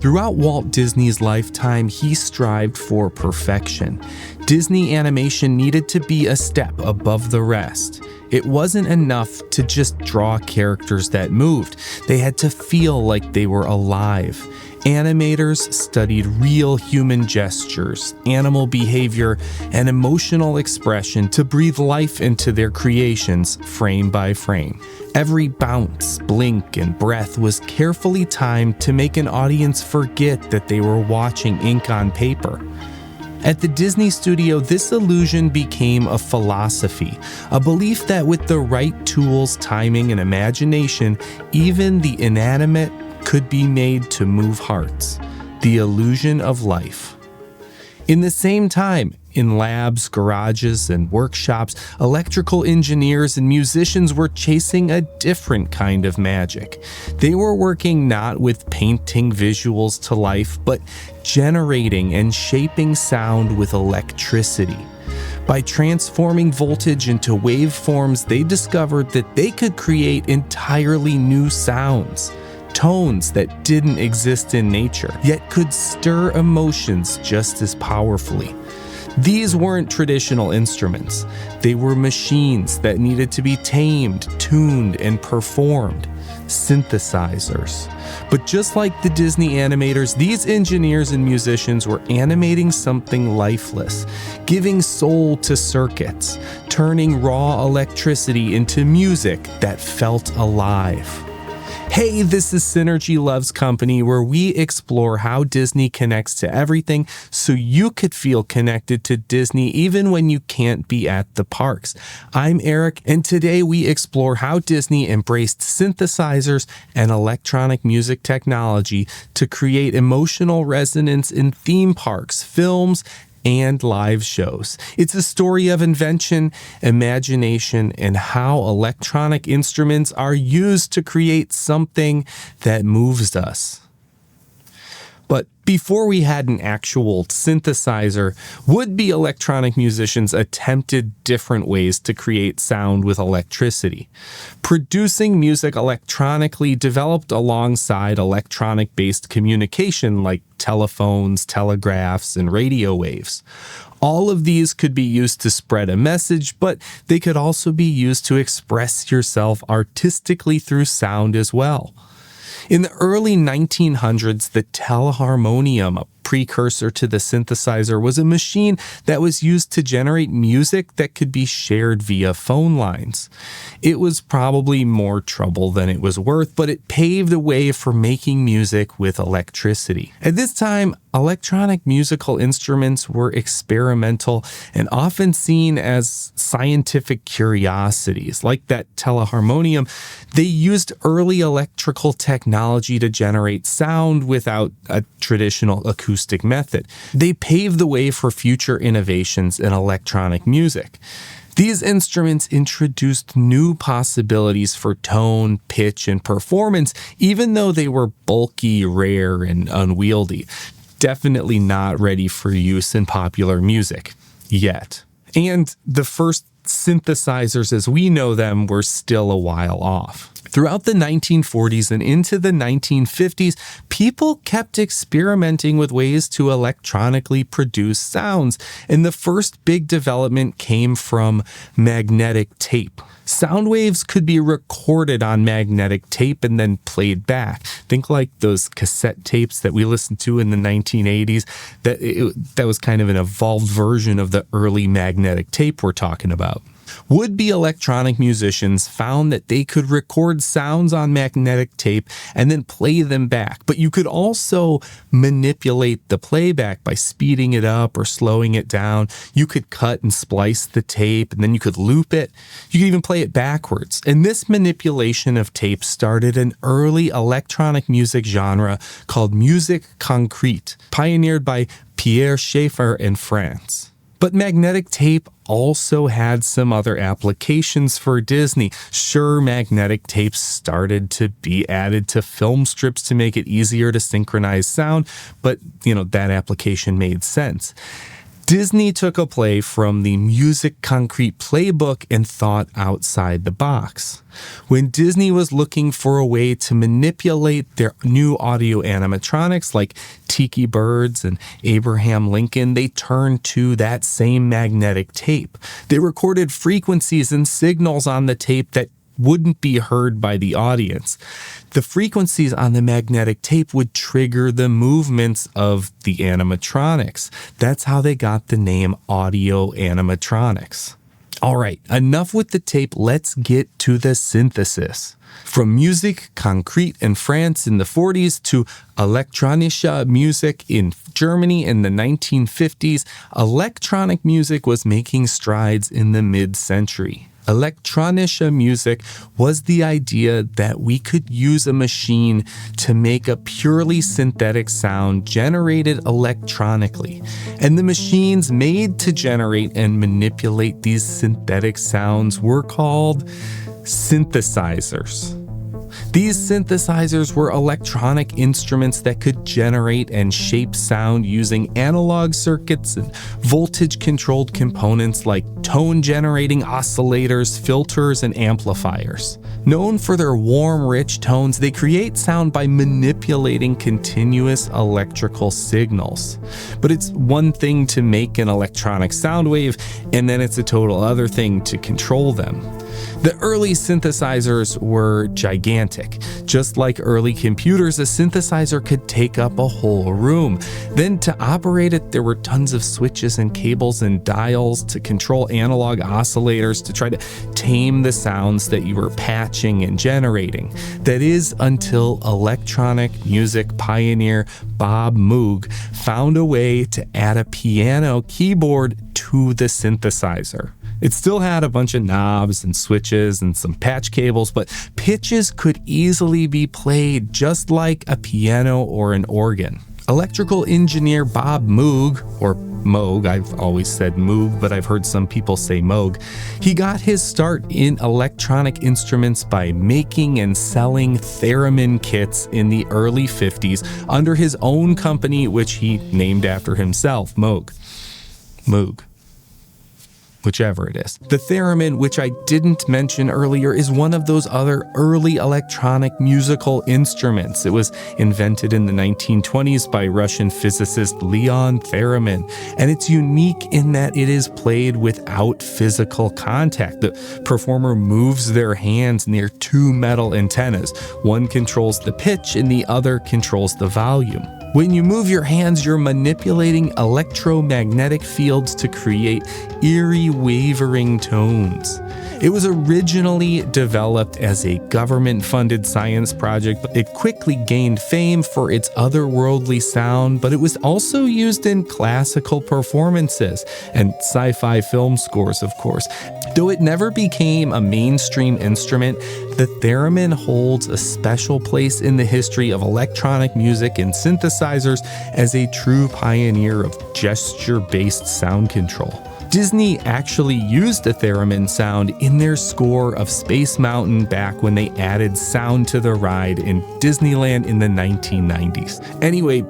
Throughout Walt Disney's lifetime, he strived for perfection. Disney animation needed to be a step above the rest. It wasn't enough to just draw characters that moved. They had to feel like they were alive. Animators studied real human gestures, animal behavior, and emotional expression to breathe life into their creations frame by frame. Every bounce, blink, and breath was carefully timed to make an audience forget that they were watching ink on paper. At the Disney studio, this illusion became a philosophy, a belief that with the right tools, timing, and imagination, even the inanimate could be made to move hearts. The illusion of life. In the same time, in labs, garages, and workshops, electrical engineers and musicians were chasing a different kind of magic. They were working not with painting visuals to life, but generating and shaping sound with electricity. By transforming voltage into waveforms, they discovered that they could create entirely new sounds. Tones that didn't exist in nature, yet could stir emotions just as powerfully. These weren't traditional instruments. They were machines that needed to be tamed, tuned, and performed. Synthesizers. But just like the Disney animators, these engineers and musicians were animating something lifeless, giving soul to circuits, turning raw electricity into music that felt alive. Hey, this is Synergy Loves Company, where we explore how Disney connects to everything so you could feel connected to Disney even when you can't be at the parks. I'm Eric, and today we explore how Disney embraced synthesizers and electronic music technology to create emotional resonance in theme parks, films, and live shows. It's a story of invention, imagination, and how electronic instruments are used to create something that moves us. But before we had an actual synthesizer, would-be electronic musicians attempted different ways to create sound with electricity. Producing music electronically developed alongside electronic-based communication like telephones, telegraphs, and radio waves. All of these could be used to spread a message, but they could also be used to express yourself artistically through sound as well. In the early 1900s, the Teleharmonium, a precursor to the synthesizer, was a machine that was used to generate music that could be shared via phone lines. It was probably more trouble than it was worth, but it paved the way for making music with electricity. At this time, electronic musical instruments were experimental and often seen as scientific curiosities. Like that Teleharmonium, they used early electrical technology to generate sound without a traditional acoustic method. They paved the way for future innovations in electronic music. These instruments introduced new possibilities for tone, pitch, and performance, even though they were bulky, rare, and unwieldy. Definitely not ready for use in popular music yet. And the first synthesizers as we know them were still a while off. Throughout the 1940s and into the 1950s, people kept experimenting with ways to electronically produce sounds, and the first big development came from magnetic tape. Sound waves could be recorded on magnetic tape and then played back. Think like those cassette tapes that we listened to in the 1980s. That was kind of an evolved version of the early magnetic tape we're talking about. Would-be electronic musicians found that they could record sounds on magnetic tape and then play them back, but you could also manipulate the playback by speeding it up or slowing it down. You could cut and splice the tape, and then you could loop it. You could even play it backwards. And this manipulation of tape started an early electronic music genre called musique concrète, pioneered by Pierre Schaeffer in France. But magnetic tape also had some other applications for Disney. Sure, magnetic tapes started to be added to film strips to make it easier to synchronize sound, but, that application made sense. Disney took a play from the Music Concrete playbook and thought outside the box. When Disney was looking for a way to manipulate their new audio animatronics like Tiki Birds and Abraham Lincoln, they turned to that same magnetic tape. They recorded frequencies and signals on the tape that wouldn't be heard by the audience. The frequencies on the magnetic tape would trigger the movements of the animatronics. That's how they got the name audio-animatronics. All right, enough with the tape. Let's get to the synthesis. From Music Concrete in France in the 40s to Elektronische Musik in Germany in the 1950s, electronic music was making strides in the mid-century. Elektronische Musik was the idea that we could use a machine to make a purely synthetic sound generated electronically. And the machines made to generate and manipulate these synthetic sounds were called synthesizers. These synthesizers were electronic instruments that could generate and shape sound using analog circuits and voltage-controlled components like tone-generating oscillators, filters, and amplifiers. Known for their warm, rich tones, they create sound by manipulating continuous electrical signals. But it's one thing to make an electronic sound wave, and then it's a total other thing to control them. The early synthesizers were gigantic. Just like early computers, a synthesizer could take up a whole room. Then to operate it, there were tons of switches and cables and dials to control analog oscillators to try to tame the sounds that you were patching and generating. That is until electronic music pioneer Bob Moog found a way to add a piano keyboard to the synthesizer. It still had a bunch of knobs and switches and some patch cables, but pitches could easily be played just like a piano or an organ. Electrical engineer Bob Moog, or Moog, I've always said Moog, but I've heard some people say Moog, he got his start in electronic instruments by making and selling theremin kits in the early 50s under his own company, which he named after himself, Moog. Whichever it is. The theremin, which I didn't mention earlier, is one of those other early electronic musical instruments. It was invented in the 1920s by Russian physicist Leon Theremin, and it's unique in that it is played without physical contact. The performer moves their hands near two metal antennas. One controls the pitch and the other controls the volume. When you move your hands, you're manipulating electromagnetic fields to create eerie, wavering tones. It was originally developed as a government-funded science project, but it quickly gained fame for its otherworldly sound, but it was also used in classical performances and sci-fi film scores, of course. Though it never became a mainstream instrument, the theremin holds a special place in the history of electronic music and synthesizers as a true pioneer of gesture-based sound control. Disney actually used the theremin sound in their score of Space Mountain back when they added sound to the ride in Disneyland in the 1990s. Anyway,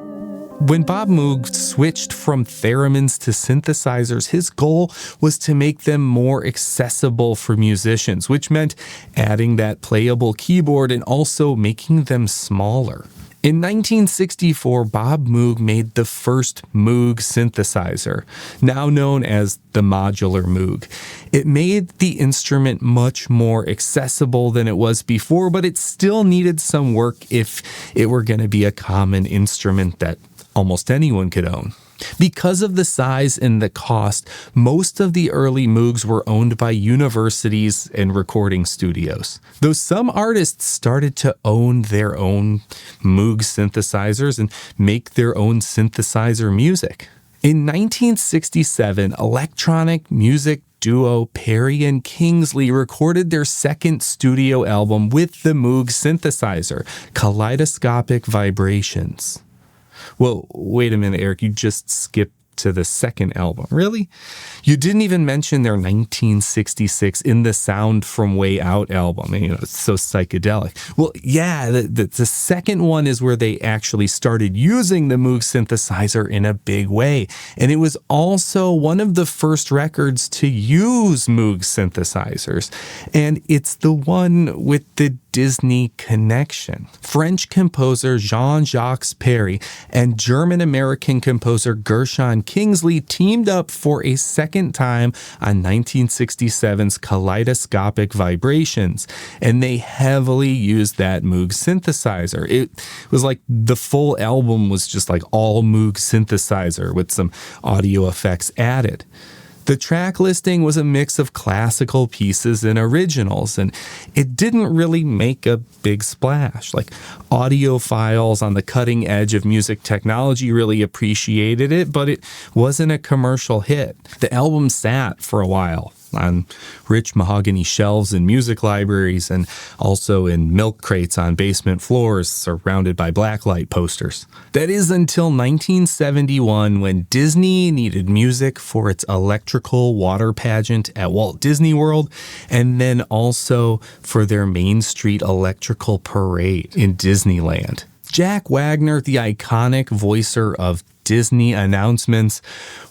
when Bob Moog switched from theremins to synthesizers, his goal was to make them more accessible for musicians, which meant adding that playable keyboard and also making them smaller. In 1964, Bob Moog made the first Moog synthesizer, now known as the Modular Moog. It made the instrument much more accessible than it was before, but it still needed some work if it were going to be a common instrument that almost anyone could own. Because of the size and the cost, most of the early Moogs were owned by universities and recording studios. Though some artists started to own their own Moog synthesizers and make their own synthesizer music. In 1967, electronic music duo Perry and Kingsley recorded their second studio album with the Moog synthesizer, Kaleidoscopic Vibrations. Well, wait a minute, Eric, you just skipped to the second album. Really? You didn't even mention their 1966 In the Sound from Way Out album. It's so psychedelic. Well, yeah, the second one is where they actually started using the Moog synthesizer in a big way. And it was also one of the first records to use Moog synthesizers. And it's the one with the Disney connection. French composer Jean-Jacques Perry and German-American composer Gershon Kingsley teamed up for a second time on 1967's Kaleidoscopic Vibrations, and they heavily used that Moog synthesizer. It was like the full album was just like all Moog synthesizer with some audio effects added. The track listing was a mix of classical pieces and originals, and it didn't really make a big splash. Like, audiophiles on the cutting edge of music technology really appreciated it, but it wasn't a commercial hit. The album sat for a while on rich mahogany shelves in music libraries and also in milk crates on basement floors surrounded by blacklight posters. That is until 1971, when Disney needed music for its Electrical Water Pageant at Walt Disney World, and then also for their Main Street Electrical Parade in Disneyland. Jack Wagner, the iconic voicer of Disney announcements,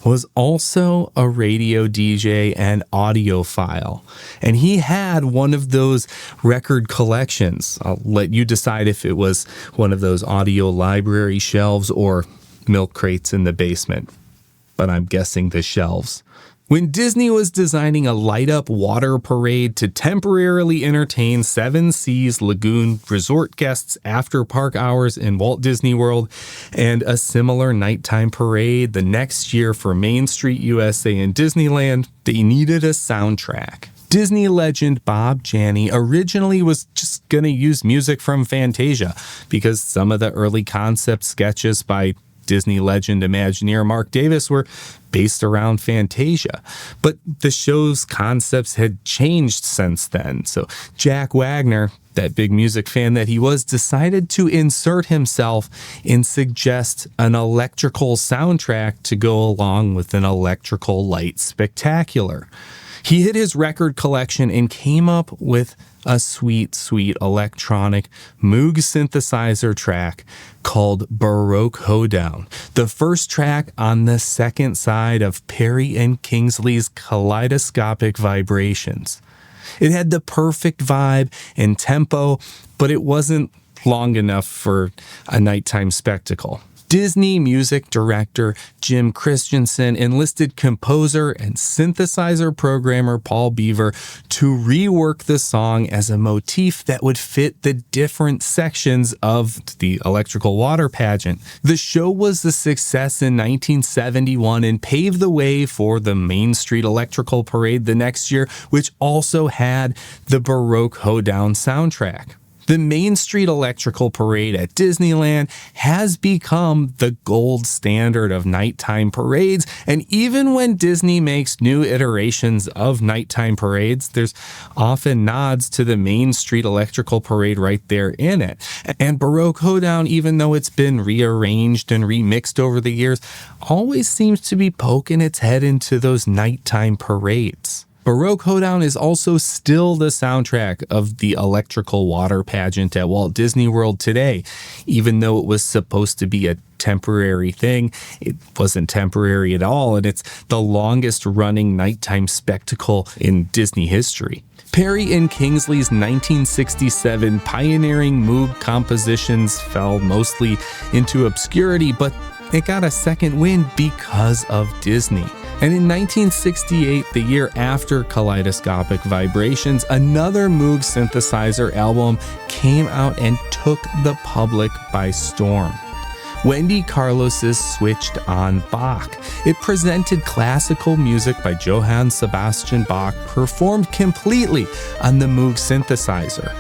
was also a radio DJ and audiophile. And he had one of those record collections. I'll let you decide if it was one of those audio library shelves or milk crates in the basement. But I'm guessing the shelves. When Disney was designing a light-up water parade to temporarily entertain Seven Seas Lagoon resort guests after park hours in Walt Disney World, and a similar nighttime parade the next year for Main Street USA and Disneyland, they needed a soundtrack. Disney legend Bob Janney originally was just going to use music from Fantasia because some of the early concept sketches by Disney legend Imagineer Mark Davis were based around Fantasia. But the show's concepts had changed since then. So Jack Wagner, that big music fan that he was, decided to insert himself and suggest an electrical soundtrack to go along with an electrical light spectacular. He hit his record collection and came up with a sweet, sweet electronic Moog synthesizer track called Baroque Hoedown, the first track on the second side of Perry and Kingsley's Kaleidoscopic Vibrations. It had the perfect vibe and tempo, but it wasn't long enough for a nighttime spectacle. Disney music director Jim Christensen enlisted composer and synthesizer programmer Paul Beaver to rework the song as a motif that would fit the different sections of the Electrical Water Pageant. The show was a success in 1971 and paved the way for the Main Street Electrical Parade the next year, which also had the Baroque Hoedown soundtrack. The Main Street Electrical Parade at Disneyland has become the gold standard of nighttime parades, and even when Disney makes new iterations of nighttime parades, there's often nods to the Main Street Electrical Parade right there in it. And Baroque Hoedown, even though it's been rearranged and remixed over the years, always seems to be poking its head into those nighttime parades. Baroque Hoedown is also still the soundtrack of the Electrical Water Pageant at Walt Disney World today. Even though it was supposed to be a temporary thing, it wasn't temporary at all, and it's the longest running nighttime spectacle in Disney history. Perry and Kingsley's 1967 pioneering Moog compositions fell mostly into obscurity, but it got a second wind because of Disney. And in 1968, the year after Kaleidoscopic Vibrations, another Moog synthesizer album came out and took the public by storm. Wendy Carlos's Switched on Bach. It presented classical music by Johann Sebastian Bach, performed completely on the Moog synthesizer.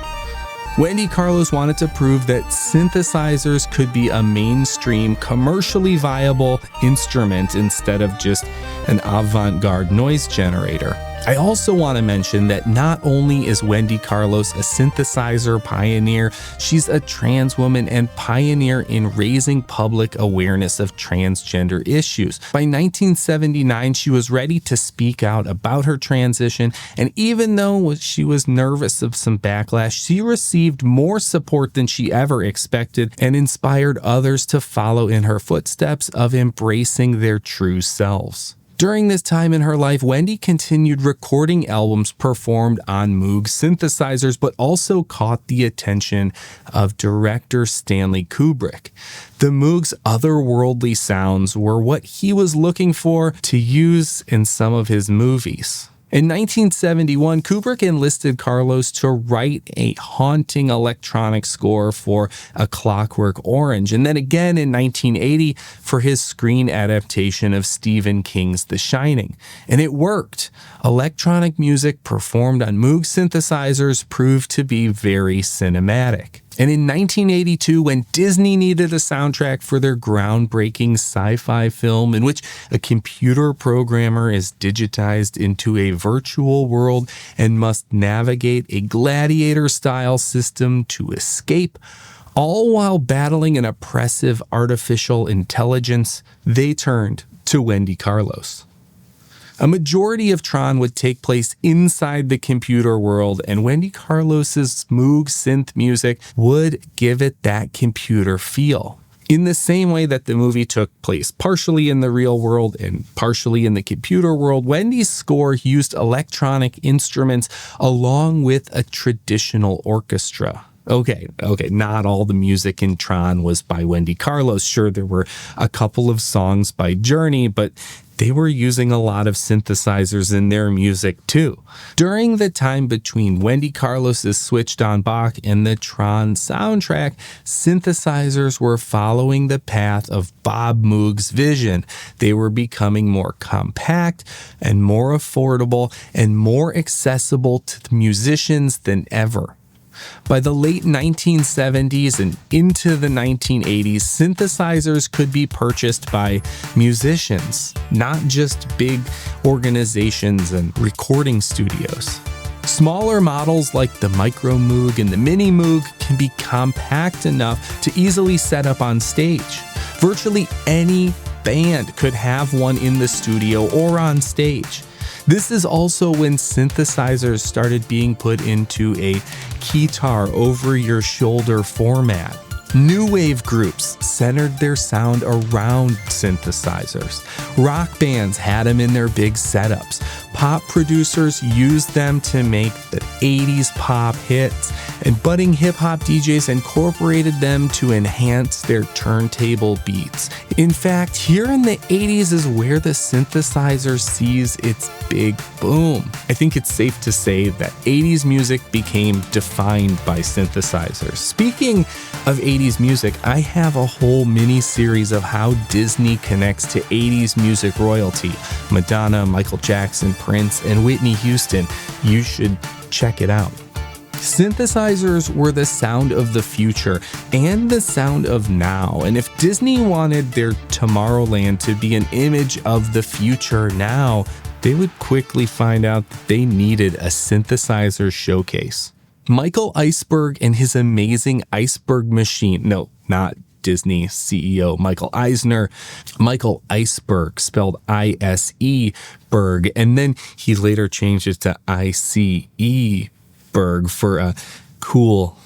Wendy Carlos wanted to prove that synthesizers could be a mainstream, commercially viable instrument instead of just an avant-garde noise generator. I also want to mention that not only is Wendy Carlos a synthesizer pioneer, she's a trans woman and pioneer in raising public awareness of transgender issues. By 1979, she was ready to speak out about her transition, and even though she was nervous of some backlash, she received more support than she ever expected and inspired others to follow in her footsteps of embracing their true selves. During this time in her life, Wendy continued recording albums performed on Moog synthesizers, but also caught the attention of director Stanley Kubrick. The Moog's otherworldly sounds were what he was looking for to use in some of his movies. In 1971, Kubrick enlisted Carlos to write a haunting electronic score for A Clockwork Orange, and then again in 1980 for his screen adaptation of Stephen King's The Shining. And it worked. Electronic music performed on Moog synthesizers proved to be very cinematic. And in 1982, when Disney needed a soundtrack for their groundbreaking sci-fi film in which a computer programmer is digitized into a virtual world and must navigate a gladiator-style system to escape, all while battling an oppressive artificial intelligence, they turned to Wendy Carlos. A majority of Tron would take place inside the computer world, and Wendy Carlos's Moog synth music would give it that computer feel. In the same way that the movie took place partially in the real world and partially in the computer world, Wendy's score used electronic instruments along with a traditional orchestra. Okay, not all the music in Tron was by Wendy Carlos. Sure, there were a couple of songs by Journey, but they were using a lot of synthesizers in their music too. During the time between Wendy Carlos's Switched on Bach and the Tron soundtrack, synthesizers were following the path of Bob Moog's vision. They were becoming more compact and more affordable and more accessible to the musicians than ever. By the late 1970s and into the 1980s, synthesizers could be purchased by musicians, not just big organizations and recording studios. Smaller models like the Micro Moog and the Mini Moog can be compact enough to easily set up on stage. Virtually any band could have one in the studio or on stage. This is also when synthesizers started being put into a keytar over-your-shoulder format. New wave groups centered their sound around synthesizers. Rock bands had them in their big setups. Pop producers used them to make the 80s pop hits, and budding hip-hop DJs incorporated them to enhance their turntable beats. In fact, here in the 80s is where the synthesizer sees its big boom. I think it's safe to say that 80s music became defined by synthesizers. Speaking of 80s music, I have a whole mini-series of how Disney connects to 80s music royalty. Madonna, Michael Jackson, Prince, and Whitney Houston. You should check it out. Synthesizers were the sound of the future and the sound of now, and if Disney wanted their Tomorrowland to be an image of the future now, they would quickly find out that they needed a synthesizer showcase. Michael Iceberg and his amazing Iceberg machine, no, not Disney CEO Michael Eisner, Michael Iceberg, spelled I-S-E Berg, and then he later changed it to I-C-E Berg for a cool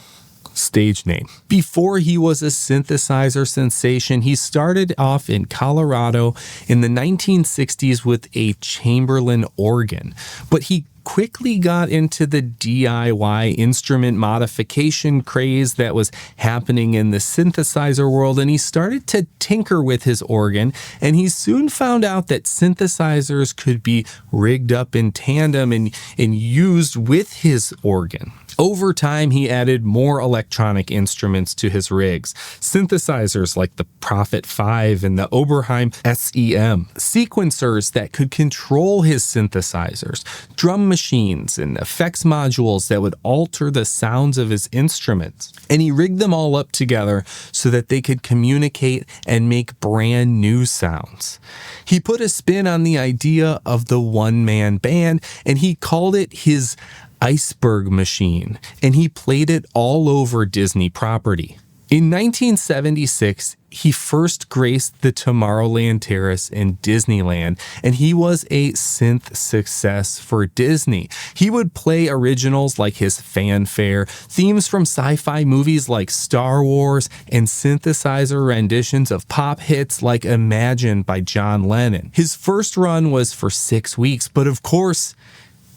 stage name. Before he was a synthesizer sensation, he started off in Colorado in the 1960s with a Chamberlin organ, but he quickly got into the DIY instrument modification craze that was happening in the synthesizer world, and he started to tinker with his organ, and he soon found out that synthesizers could be rigged up in tandem and used with his organ. Over time, he added more electronic instruments to his rigs, synthesizers like the Prophet 5 and the Oberheim SEM, sequencers that could control his synthesizers, drum machines, and effects modules that would alter the sounds of his instruments. And he rigged them all up together so that they could communicate and make brand new sounds. He put a spin on the idea of the one-man band, and he called it his Iceberg machine, and he played it all over Disney property. In 1976, he first graced the Tomorrowland Terrace in Disneyland, and he was a synth success for Disney. He would play originals like his Fanfare, themes from sci-fi movies like Star Wars, and synthesizer renditions of pop hits like Imagine by John Lennon. His first run was for 6 weeks, but of course,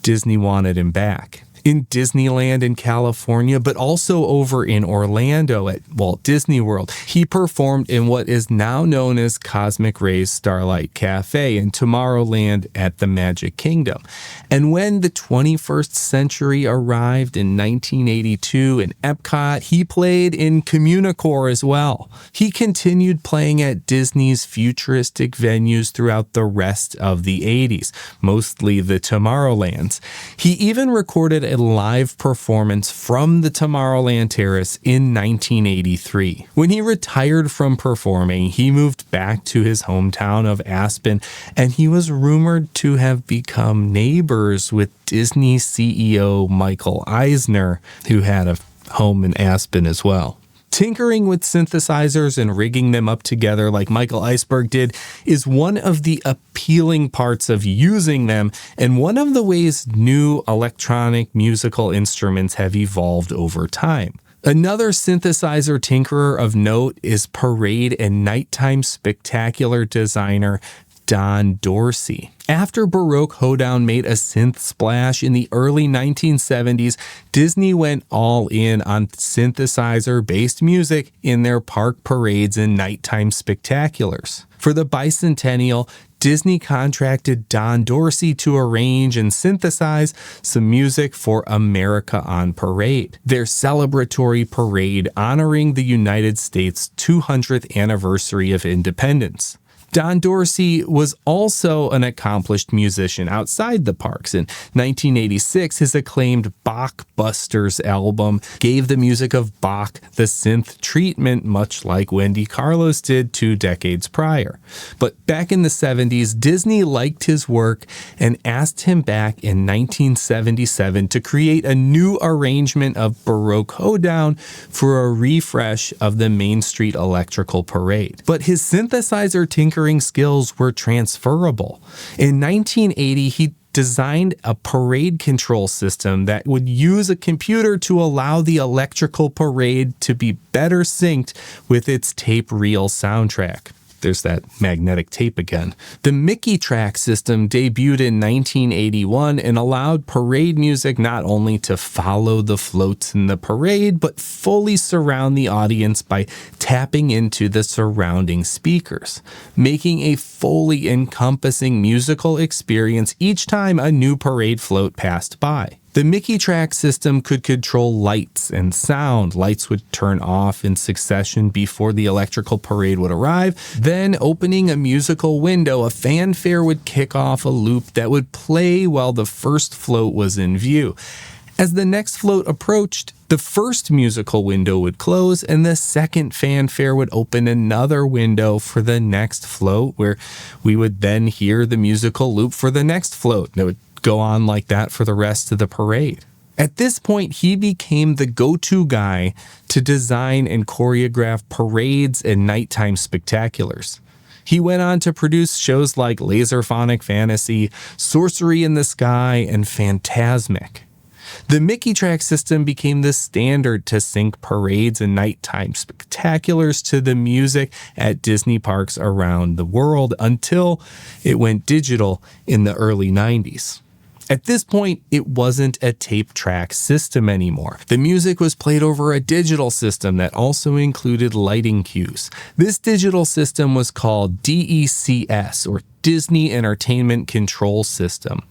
Disney wanted him back. In Disneyland in California, but also over in Orlando at Walt Disney World, he performed in what is now known as Cosmic Rays Starlight Cafe and Tomorrowland at the Magic Kingdom. And when the 21st century arrived in 1982 in Epcot, he played in Communicore as well. He continued playing at Disney's futuristic venues throughout the rest of the 80s, mostly the Tomorrowlands. He even recorded a live performance from the Tomorrowland Terrace in 1983. When he retired from performing, he moved back to his hometown of Aspen, and he was rumored to have become neighbors with Disney CEO Michael Eisner, who had a home in Aspen as well. Tinkering with synthesizers and rigging them up together like Michael Iceberg did is one of the appealing parts of using them, and one of the ways new electronic musical instruments have evolved over time. Another synthesizer tinkerer of note is parade and nighttime spectacular designer Don Dorsey. After Baroque Hoedown made a synth splash in the early 1970s, Disney went all in on synthesizer-based music in their park parades and nighttime spectaculars. For the bicentennial, Disney contracted Don Dorsey to arrange and synthesize some music for America on Parade, their celebratory parade honoring the United States' 200th anniversary of independence. Don Dorsey was also an accomplished musician outside the parks. In 1986, his acclaimed Bach Busters album gave the music of Bach the synth treatment, much like Wendy Carlos did 2 decades prior. But back in the 70s, Disney liked his work and asked him back in 1977 to create a new arrangement of Baroque Hoedown for a refresh of the Main Street Electrical Parade. But his synthesizer tinkering skills were transferable. In 1980, he designed a parade control system that would use a computer to allow the electrical parade to be better synced with its tape reel soundtrack. There's that magnetic tape again. The Mickey Track system debuted in 1981 and allowed parade music not only to follow the floats in the parade, but fully surround the audience by tapping into the surrounding speakers, making a fully encompassing musical experience each time a new parade float passed by. The Mickey Track system could control lights and sound. Lights would turn off in succession before the electrical parade would arrive. Then, opening a musical window, a fanfare would kick off a loop that would play while the first float was in view. As the next float approached, the first musical window would close and the second fanfare would open another window for the next float, where we would then hear the musical loop for the next float. And it would go on like that for the rest of the parade. At this point, he became the go-to guy to design and choreograph parades and nighttime spectaculars. He went on to produce shows like Laserphonic Fantasy, Sorcery in the Sky, and Phantasmic. The Mickey Track system became the standard to sync parades and nighttime spectaculars to the music at Disney parks around the world until it went digital in the early 90s. At this point, it wasn't a tape track system anymore. The music was played over a digital system that also included lighting cues. This digital system was called DECS, or Disney Entertainment Control System.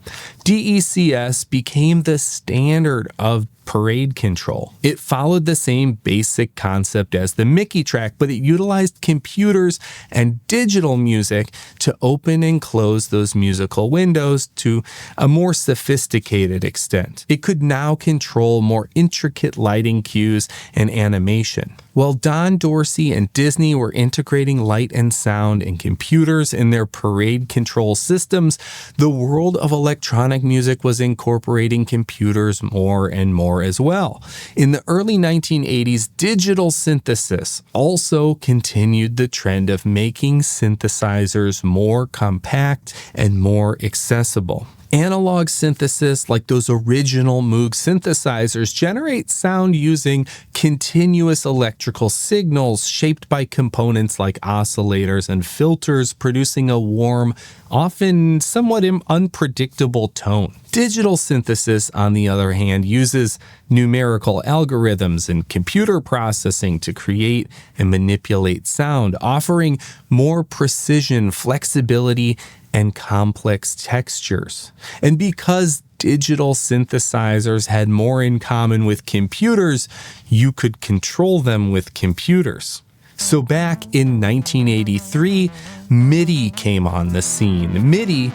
DECS became the standard of parade control. It followed the same basic concept as the Mickey Track, but it utilized computers and digital music to open and close those musical windows to a more sophisticated extent. It could now control more intricate lighting cues and animation. While Don Dorsey and Disney were integrating light and sound and computers in their parade control systems, the world of electronic music was incorporating computers more and more as well. In the early 1980s, digital synthesis also continued the trend of making synthesizers more compact and more accessible. Analog synthesis, like those original Moog synthesizers, generate sound using continuous electrical signals shaped by components like oscillators and filters, producing a warm, often somewhat unpredictable tone. Digital synthesis, on the other hand, uses numerical algorithms and computer processing to create and manipulate sound, offering more precision, flexibility, and complex textures. And because digital synthesizers had more in common with computers, you could control them with computers. So back in 1983, MIDI came on the scene. MIDI,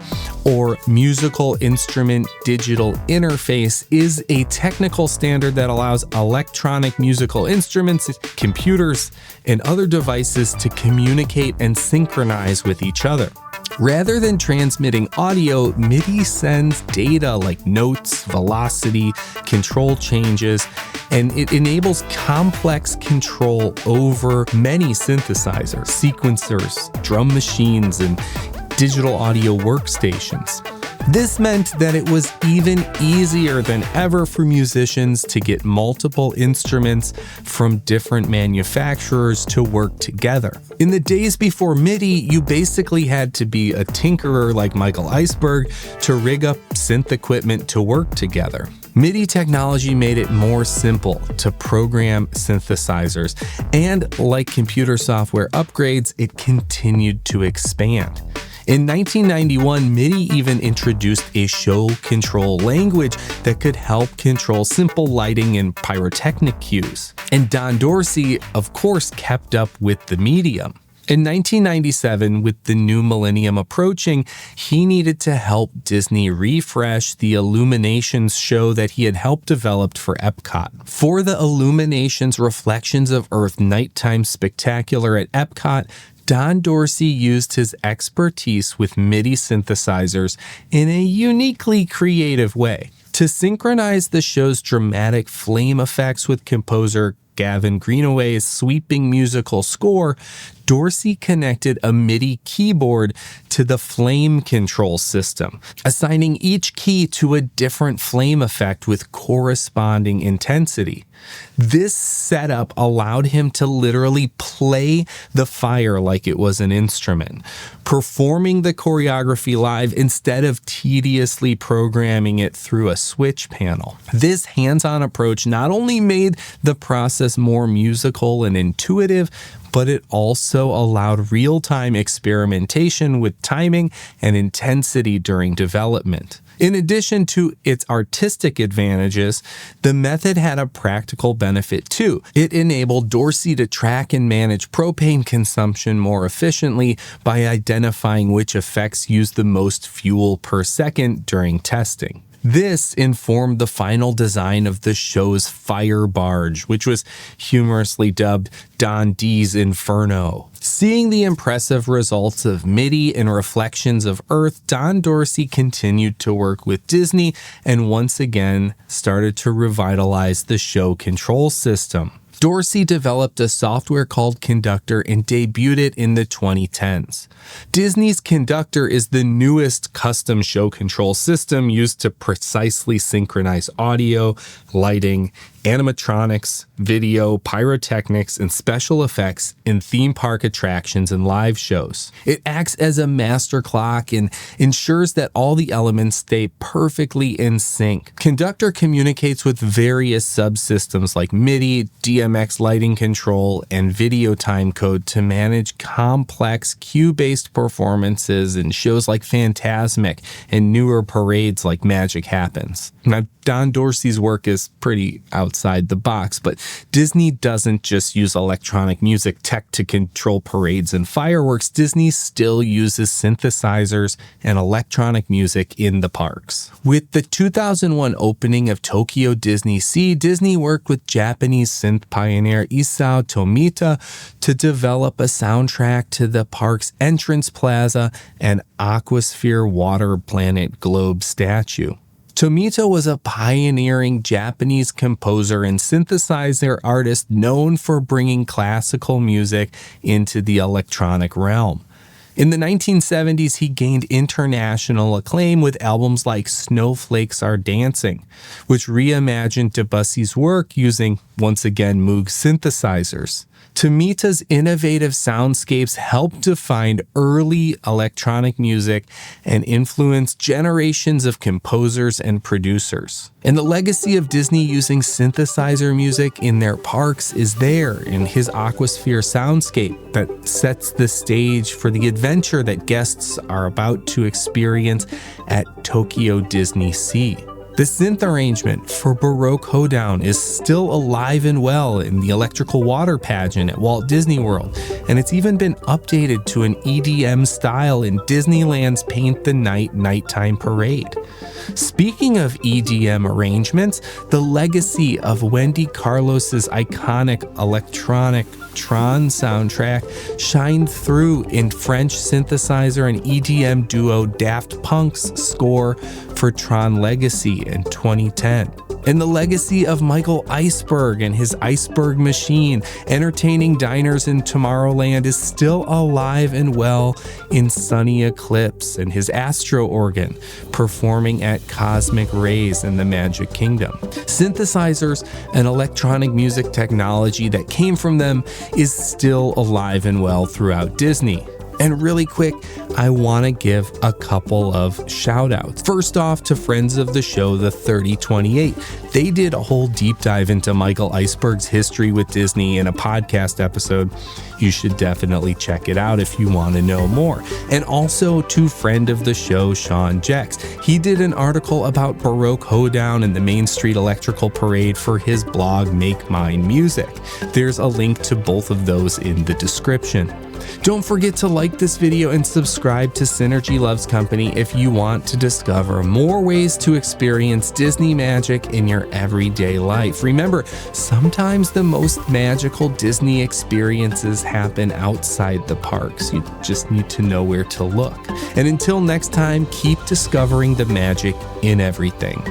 or Musical Instrument Digital Interface, is a technical standard that allows electronic musical instruments, computers, and other devices to communicate and synchronize with each other. Rather than transmitting audio, MIDI sends data like notes, velocity, control changes, and it enables complex control over many synthesizers, sequencers, drum machines, and digital audio workstations. This meant that it was even easier than ever for musicians to get multiple instruments from different manufacturers to work together. In the days before MIDI, you basically had to be a tinkerer like Michael Iceberg to rig up synth equipment to work together. MIDI technology made it more simple to program synthesizers, and like computer software upgrades, it continued to expand. In 1991, MIDI even introduced a show control language that could help control simple lighting and pyrotechnic cues. And Don Dorsey, of course, kept up with the medium. In 1997, with the new millennium approaching, he needed to help Disney refresh the Illuminations show that he had helped develop for Epcot. For the Illuminations Reflections of Earth Nighttime Spectacular at Epcot, Don Dorsey used his expertise with MIDI synthesizers in a uniquely creative way. To synchronize the show's dramatic flame effects with composer Gavin Greenaway's sweeping musical score, Dorsey connected a MIDI keyboard to the flame control system, assigning each key to a different flame effect with corresponding intensity. This setup allowed him to literally play the fire like it was an instrument, performing the choreography live instead of tediously programming it through a switch panel. This hands-on approach not only made the process more musical and intuitive, but it also allowed real-time experimentation with timing and intensity during development. In addition to its artistic advantages, the method had a practical benefit too. It enabled Dorsey to track and manage propane consumption more efficiently by identifying which effects use the most fuel per second during testing. This informed the final design of the show's fire barge, which was humorously dubbed Don D's Inferno. Seeing the impressive results of MIDI and Reflections of Earth, Don Dorsey continued to work with Disney and once again started to revitalize the show control system. Dorsey developed a software called Conductor and debuted it in the 2010s. Disney's Conductor is the newest custom show control system used to precisely synchronize audio, lighting, animatronics, video, pyrotechnics, and special effects in theme park attractions and live shows. It acts as a master clock and ensures that all the elements stay perfectly in sync. Conductor communicates with various subsystems like MIDI, DMX lighting control, and video timecode to manage complex cue-based performances in shows like Fantasmic and newer parades like Magic Happens. Now, Don Dorsey's work is pretty outside the box, but Disney doesn't just use electronic music tech to control parades and fireworks. Disney still uses synthesizers and electronic music in the parks. With the 2001 opening of Tokyo DisneySea, Disney worked with Japanese synth pioneer Isao Tomita to develop a soundtrack to the park's entrance plaza and Aquasphere Water Planet Globe statue. Tomita was a pioneering Japanese composer and synthesizer artist known for bringing classical music into the electronic realm. In the 1970s, he gained international acclaim with albums like Snowflakes Are Dancing, which reimagined Debussy's work using, once again, Moog synthesizers. Tomita's innovative soundscapes helped define early electronic music and influenced generations of composers and producers. And the legacy of Disney using synthesizer music in their parks is there in his Aquasphere soundscape that sets the stage for the adventure that guests are about to experience at Tokyo DisneySea. The synth arrangement for Baroque Hoedown is still alive and well in the Electrical Water Pageant at Walt Disney World, and it's even been updated to an EDM style in Disneyland's Paint the Night nighttime parade. Speaking of EDM arrangements, the legacy of Wendy Carlos's iconic electronic Tron soundtrack shined through in French synthesizer and EDM duo Daft Punk's score for Tron Legacy in 2010. And the legacy of Michael Iceberg and his Iceberg machine entertaining diners in Tomorrowland is still alive and well in Sunny Eclipse and his Astro organ performing at Cosmic Rays in the Magic Kingdom. Synthesizers and electronic music technology that came from them is still alive and well throughout Disney. And really quick, I want to give a couple of shout outs. First off, to friends of the show, the 3028. They did a whole deep dive into Michael Iceberg's history with Disney in a podcast episode. You should definitely check it out if you want to know more. And also to friend of the show, Sean Jex. He did an article about Baroque Hoedown and the Main Street Electrical Parade for his blog, Make Mine Music. There's a link to both of those in the description. Don't forget to like this video and subscribe to Synergy Loves Company if you want to discover more ways to experience Disney magic in your everyday life. Remember, sometimes the most magical Disney experiences happen outside the parks. You just need to know where to look. And until next time, keep discovering the magic in everything.